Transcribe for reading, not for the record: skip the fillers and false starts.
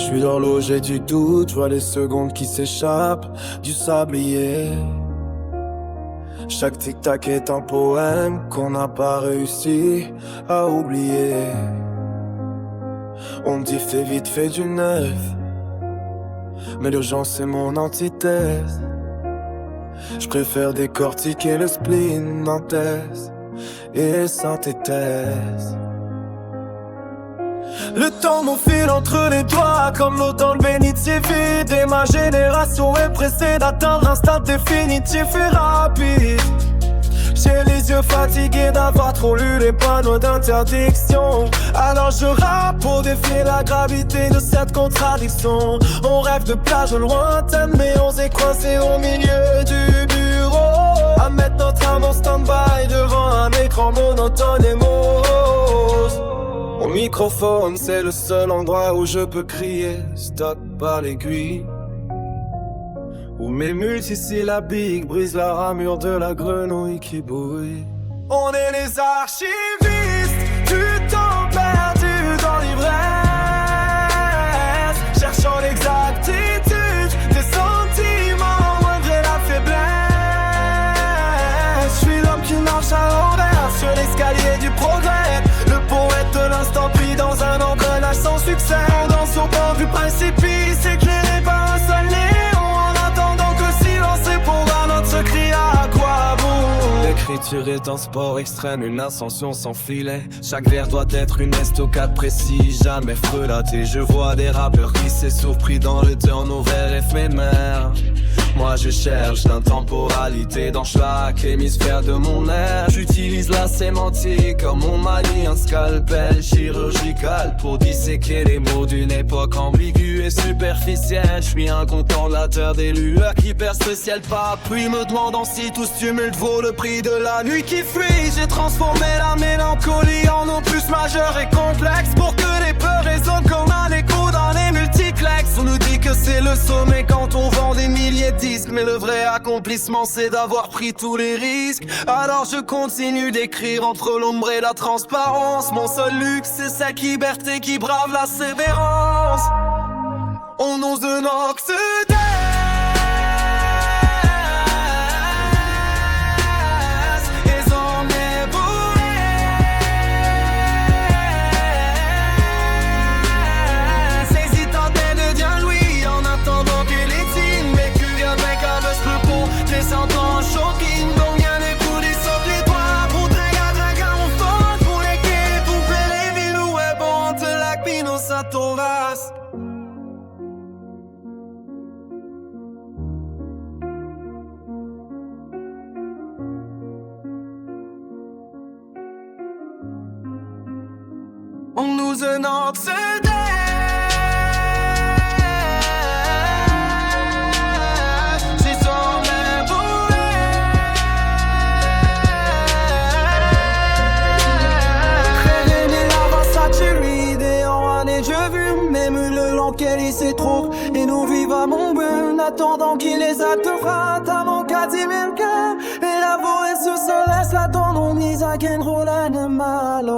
suis dans l'eau, j'ai du doute, je vois les secondes qui s'échappent du sablier. Chaque tic-tac est un poème qu'on n'a pas réussi à oublier. On me dit fais vite, fais du neuf, mais l'urgence est mon antithèse. Je préfère décortiquer le spleen, Nantes et Saint-Éthèse. Le temps m'enfile entre les doigts comme l'eau dans le bénitier vide. Et ma génération est pressée d'atteindre un stade définitif et rapide. J'ai les yeux fatigués d'avoir trop lu les panneaux d'interdiction. Alors je rappe pour défier la gravité de cette contradiction. On rêve de plages lointaines mais on s'est coincé au milieu du bureau. À mettre notre âme en stand-by devant un écran monotone et morose. Mon microphone c'est le seul endroit où je peux crier stop par l'aiguille. Où mes multisyllabiques brisent la ramure de la grenouille qui bouille. On est les archivistes du temps perdu dans l'ivresse, cherchant l'exactitude des sentiments malgré la faiblesse. Je suis l'homme qui marche à l'envers sur l'escalier du progrès, le poète de l'instant pris dans un engrenage sans succès. On danse au bord du précipice éclairé par un seul néon. L'écriture est un sport extrême, une ascension sans filet. Chaque vers doit être une estocade précise, jamais frelatée. Je vois des rappeurs qui s'essoufflent pris dans le turnover éphémère. Moi je cherche l'intemporalité dans chaque hémisphère de mon air. J'utilise la sémantique comme on manie un scalpel chirurgical pour disséquer les mots d'une époque ambiguë et superficielle. Je suis un contemplateur des lueurs qui percent le ciel par pluie, me demandant si tout ce tumulte vaut le prix de la nuit qui fuit. J'ai transformé la mélancolie en opus majeur et complexe pour que les peurs résonnent comme un écho dans les multiplex. On nous dit que c'est le sommet quand on vend des milliers de disques, mais le vrai accomplissement c'est d'avoir pris tous les risques. Alors je continue d'écrire entre l'ombre et la transparence. Mon seul luxe c'est cette liberté qui brave la sévérance. On ose de l'Occident. On nous en Occident. Qu'elle s'y trouve et nous vivons mon burn, attendant qu'il les attendra avant qu'à 10 000 cœurs et la forêt se laisse la tendon mise à qu'un rôle animal.